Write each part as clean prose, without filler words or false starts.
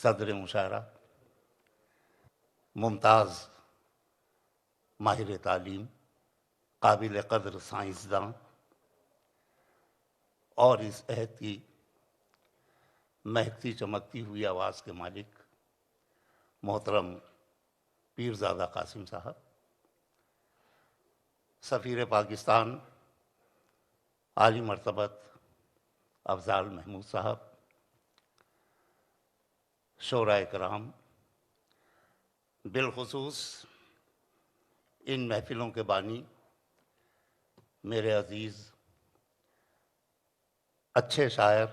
صدر مشاعرہ، ممتاز ماہر تعلیم، قابل قدر سائنسداں اور اس عہد کی مہکتی چمکتی ہوئی آواز کے مالک محترم پیرزادہ قاسم صاحب، سفیر پاکستان عالی مرتبت افضال محمود صاحب، شورا کرام، بالخصوص ان محفلوں کے بانی میرے عزیز اچھے شاعر،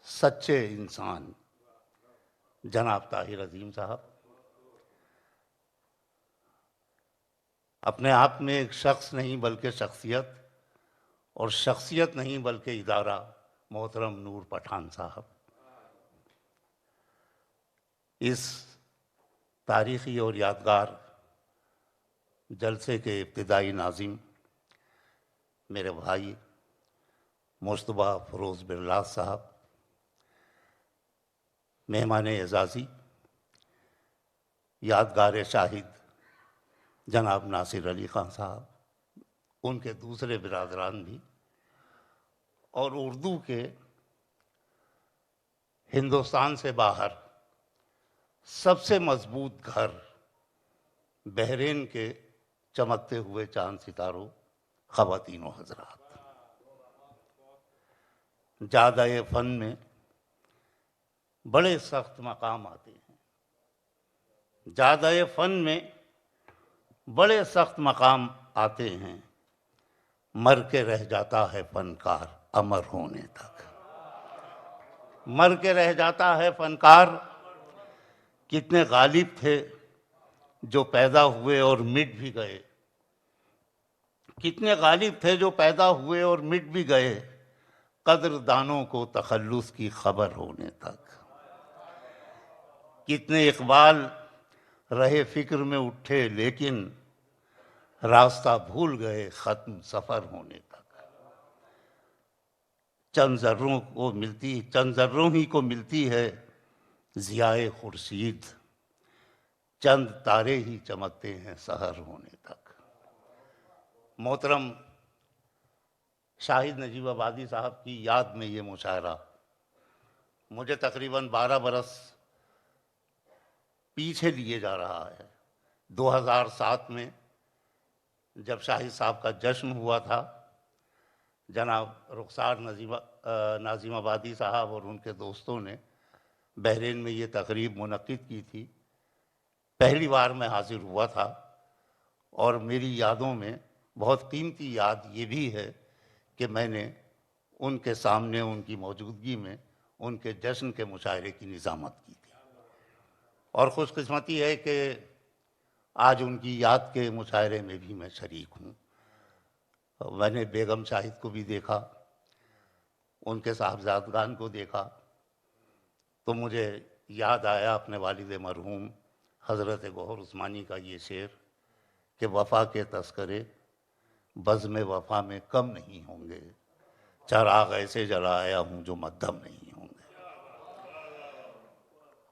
سچے انسان جناب طاہر عظیم صاحب، اپنے آپ میں ایک شخص نہیں بلکہ شخصیت، اور شخصیت نہیں بلکہ ادارہ محترم نور پٹھان صاحب، اس تاریخی اور یادگار جلسے کے ابتدائی ناظم میرے بھائی مجتبیٰ فروز برلاس صاحب، مہمان اعزازی یادگار شاہد جناب ناصر علی خان صاحب، ان کے دوسرے برادران بھی، اور اردو کے ہندوستان سے باہر سب سے مضبوط گھر بحرین کے چمکتے ہوئے چاند ستاروں، خواتین و حضرات، جادہ فن میں بڑے سخت مقام آتے ہیں، جادہ فن میں بڑے سخت مقام آتے ہیں، مر کے رہ جاتا ہے فنکار امر ہونے تک، مر کے رہ جاتا ہے فنکار۔ کتنے غالب تھے جو پیدا ہوئے اور مٹ بھی گئے، کتنے غالب تھے جو پیدا ہوئے اور مٹ بھی گئے، قدردانوں کو تخلص کی خبر ہونے تک، کتنے اقبال رہے فکر میں اٹھے لیکن راستہ بھول گئے ختم سفر ہونے تک، چند ذروں ہی کو ملتی ہے ضیائے خورشید، چند تارے ہی چمکتے ہیں سحر ہونے تک۔ محترم شاہد نجیب آبادی صاحب کی یاد میں یہ مشاعرہ مجھے تقریباً 12 برس پیچھے لیے جا رہا ہے۔ 2007 میں جب شاہد صاحب کا جشن ہوا تھا، جناب رخسار ناظم آبادی صاحب اور ان کے دوستوں نے بحرین میں یہ تقریب منعقد کی تھی، پہلی بار میں حاضر ہوا تھا، اور میری یادوں میں بہت قیمتی یاد یہ بھی ہے کہ میں نے ان کے سامنے ان کی موجودگی میں ان کے جشن کے مشاعرے کی نظامت کی تھی، اور خوش قسمتی ہے کہ آج ان کی یاد کے مشاعرے میں بھی میں شریک ہوں۔ میں نے بیگم شاہد کو بھی دیکھا، ان کے صاحبزادگان کو دیکھا، تو مجھے یاد آیا اپنے والد مرحوم حضرت گوہر عثمانی کا یہ شعر کہ وفا کے تذکرے بزم وفا میں کم نہیں ہوں گے، چراغ ایسے جلایا ہوں جو مدھم نہیں ہوں گے۔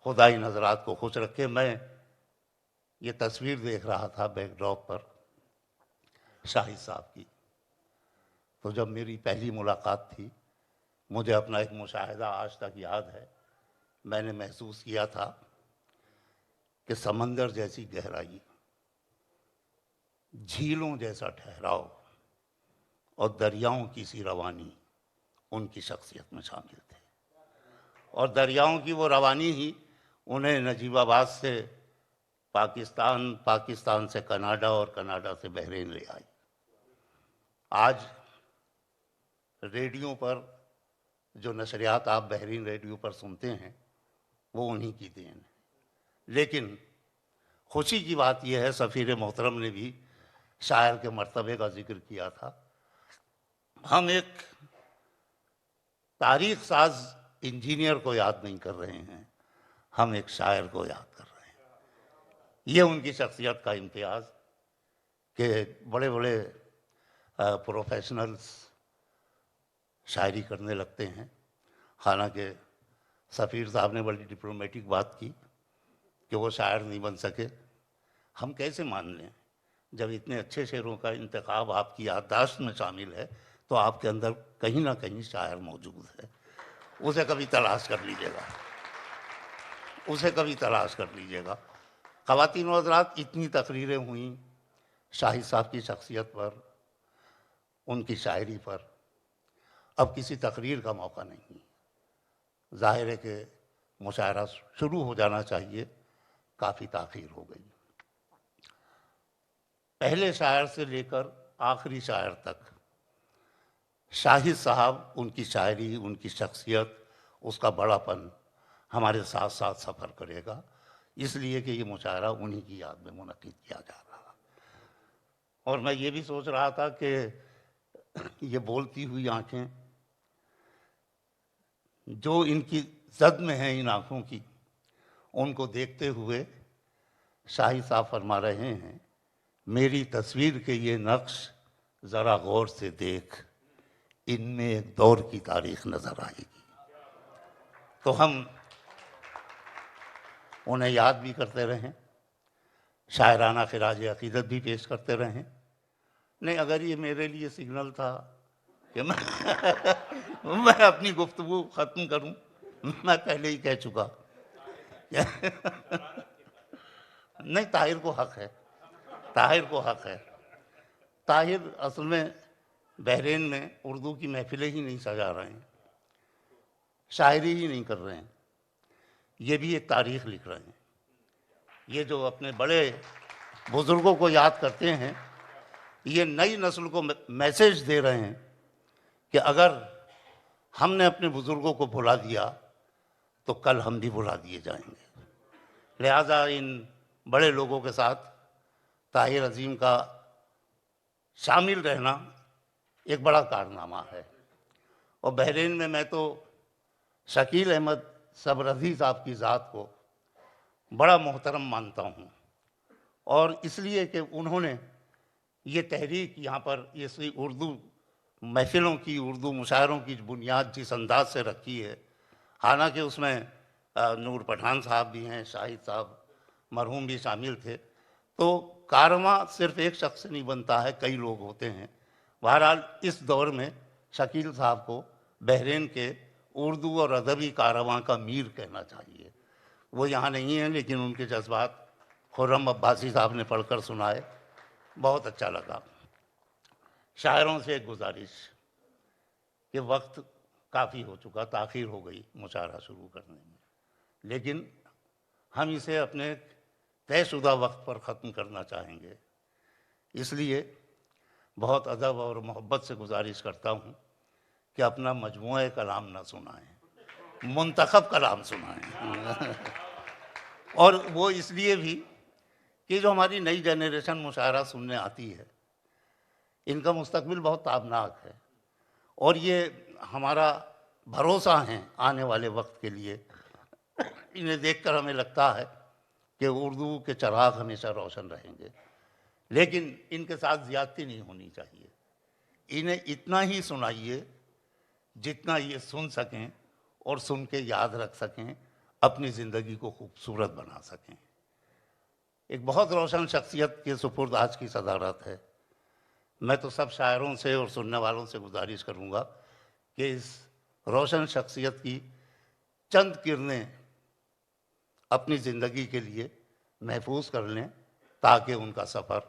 خدا ان حضرات کو خوش رکھے۔ میں یہ تصویر دیکھ رہا تھا بیک ڈراپ پر شاہد صاحب کی، تو جب میری پہلی ملاقات تھی، مجھے اپنا ایک مشاہدہ آج تک یاد ہے۔ میں نے محسوس کیا تھا کہ سمندر جیسی گہرائی، جھیلوں جیسا ٹھہراؤ اور دریاؤں کی سی روانی ان کی شخصیت میں شامل تھے، اور دریاؤں کی وہ روانی ہی انہیں نجیب آباد سے پاکستان سے کینیڈا اور کینیڈا سے بحرین لے آئی۔ آج ریڈیو پر جو نشریات آپ بحرین ریڈیو پر سنتے ہیں وہ انہی کی دین ہے، لیکن خوشی کی بات یہ ہے، سفیر محترم نے بھی شاعر کے مرتبے کا ذکر کیا تھا، ہم ایک تاریخ ساز انجینئر کو یاد نہیں کر رہے ہیں، ہم ایک شاعر کو یاد کر رہے ہیں۔ یہ ان کی شخصیت کا امتیاز کہ بڑے بڑے پروفیشنلز شاعری کرنے لگتے ہیں، حالانکہ سفیر صاحب نے بڑی ڈپلومیٹک بات کی کہ وہ شاعر نہیں بن سکے. ہم کیسے مان لیں جب اتنے اچھے شعروں کا انتخاب آپ کی یادداشت میں شامل ہے تو آپ کے اندر کہیں نہ کہیں شاعر موجود ہے. اسے کبھی تلاش کر لیجیے گا، اسے کبھی تلاش کر لیجیے گا. خواتین و حضرات، اتنی تقریریں ہوئیں شاہد صاحب کی شخصیت پر، ان کی شاعری پر. اب کسی تقریر کا موقع نہیں. ظاہر ہے کہ مشاعرہ شروع ہو جانا چاہیے، کافی تاخیر ہو گئی. پہلے شاعر سے لے کر آخری شاعر تک شاہد صاحب، ان کی شاعری، ان کی شخصیت، اس کا بڑا پن ہمارے ساتھ ساتھ سفر کرے گا. اس لیے کہ یہ مشاعرہ انہی کی یاد میں منعقد کیا جا رہا. اور میں یہ بھی سوچ رہا تھا کہ یہ بولتی ہوئی آنکھیں جو ان کی زد میں ہیں، ان آنکھوں کی، ان کو دیکھتے ہوئے شاہد صاحب فرما رہے ہیں، میری تصویر کے یہ نقش ذرا غور سے دیکھ، ان میں ایک دور کی تاریخ نظر آئے گی. تو ہم انہیں یاد بھی کرتے رہیں، شاعرانہ خراج عقیدت بھی پیش کرتے رہیں. نہیں، اگر یہ میرے لیے سگنل تھا کہ میں اپنی گفتگو ختم کروں، میں پہلے ہی کہہ چکا. نہیں، طاہر کو حق ہے، طاہر کو حق ہے. طاہر اصل میں بحرین میں اردو کی محفلیں ہی نہیں سجا رہے ہیں، شاعری ہی نہیں کر رہے ہیں، یہ بھی ایک تاریخ لکھ رہے ہیں. یہ جو اپنے بڑے بزرگوں کو یاد کرتے ہیں، یہ نئی نسل کو میسج دے رہے ہیں کہ اگر ہم نے اپنے بزرگوں کو بھلا دیا تو کل ہم بھی بھلا دیے جائیں گے. لہٰذا ان بڑے لوگوں کے ساتھ طاہر عظیم کا شامل رہنا ایک بڑا کارنامہ ہے. اور بحرین میں تو شکیل احمد سبرزی صاحب کی ذات کو بڑا محترم مانتا ہوں، اور اس لیے کہ انہوں نے یہ تحریک یہاں پر یہ اردو محفلوں کی، اردو مشاعروں کی بنیاد جس انداز سے رکھی ہے، حالانکہ اس میں نور پٹھان صاحب بھی ہیں، شاہد صاحب مرحوم بھی شامل تھے. تو کارواں صرف ایک شخص سے نہیں بنتا ہے، کئی لوگ ہوتے ہیں. بہرحال اس دور میں شکیل صاحب کو بحرین کے اردو اور ادبی کارواں کا میر کہنا چاہیے. وہ یہاں نہیں ہیں، لیکن ان کے جذبات خرم عباسی صاحب نے پڑھ کر سنائے، بہت اچھا لگا. شاعروں سے ایک گزارش کہ وقت کافی ہو چکا، تاخیر ہو گئی مشاعرہ شروع کرنے میں، لیکن ہم اسے اپنے طے شدہ وقت پر ختم کرنا چاہیں گے. اس لیے بہت ادب اور محبت سے گزارش کرتا ہوں کہ اپنا مجموعہ کلام نہ سنائیں، منتخب کلام سنائیں. اور وہ اس لیے بھی کہ جو ہماری نئی جنریشن مشاعرہ سننے آتی ہے، ان کا مستقبل بہت تابناک ہے، اور یہ ہمارا بھروسہ ہیں آنے والے وقت کے لیے. انہیں دیکھ کر ہمیں لگتا ہے کہ اردو کے چراغ ہمیشہ روشن رہیں گے، لیکن ان کے ساتھ زیادتی نہیں ہونی چاہیے. انہیں اتنا ہی سنائیے جتنا یہ سن سکیں اور سن کے یاد رکھ سکیں، اپنی زندگی کو خوبصورت بنا سکیں. ایک بہت روشن شخصیت کے سپرد آج کی صدارت ہے. میں تو سب شاعروں سے اور سننے والوں سے گزارش کروں گا کہ اس روشن شخصیت کی چند کرنیں اپنی زندگی کے لیے محفوظ کر لیں تاکہ ان کا سفر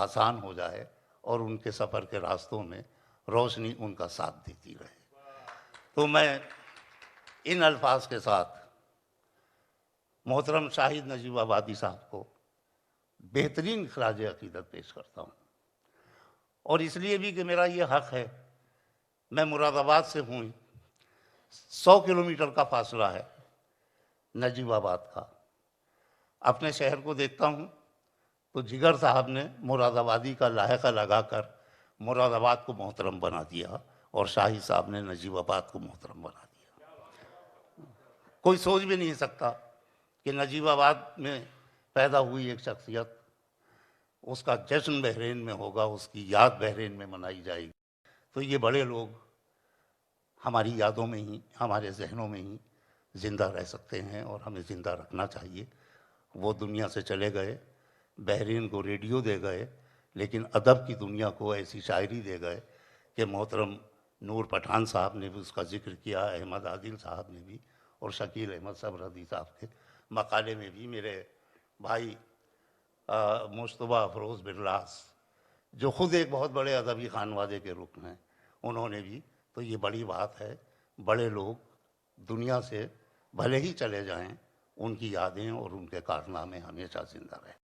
آسان ہو جائے اور ان کے سفر کے راستوں میں روشنی ان کا ساتھ دیتی رہے. تو میں ان الفاظ کے ساتھ محترم شاہد نجیب آبادی صاحب کو بہترین خراج عقیدت پیش کرتا ہوں، اور اس لیے بھی کہ میرا یہ حق ہے. میں مراد آباد سے ہوں، 100 کلومیٹر کا فاصلہ ہے نجیب آباد کا. اپنے شہر کو دیکھتا ہوں تو جگر صاحب نے مراد آبادی کا لاحقہ لگا کر مراد آباد کو محترم بنا دیا، اور شاہد صاحب نے نجیب آباد کو محترم بنا دیا. کوئی سوچ بھی نہیں سکتا کہ نجیب آباد میں پیدا ہوئی ایک شخصیت، اس کا جشن بحرین میں ہوگا، اس کی یاد بحرین میں منائی جائے گی. تو یہ بڑے لوگ ہماری یادوں میں ہی، ہمارے ذہنوں میں ہی زندہ رہ سکتے ہیں اور ہمیں زندہ رکھنا چاہیے۔ وہ دنیا سے چلے گئے، بحرین کو ریڈیو دے گئے، لیکن ادب کی دنیا کو ایسی شاعری دے گئے کہ محترم نور پٹھان صاحب نے بھی اس کا ذکر کیا، احمد عادل صاحب نے بھی، اور شکیل احمد سبردی صاحب کے مقالے میں بھی، میرے بھائی مشتبہ افروز برلاس جو خود ایک بہت بڑے ادبی خانوادے کے رکن ہیں، انہوں نے بھی۔ تو یہ بڑی بات ہے، بڑے لوگ دنیا سے بھلے ہی چلے جائیں، ان کی یادیں اور ان کے کارنامے ہمیشہ زندہ رہیں۔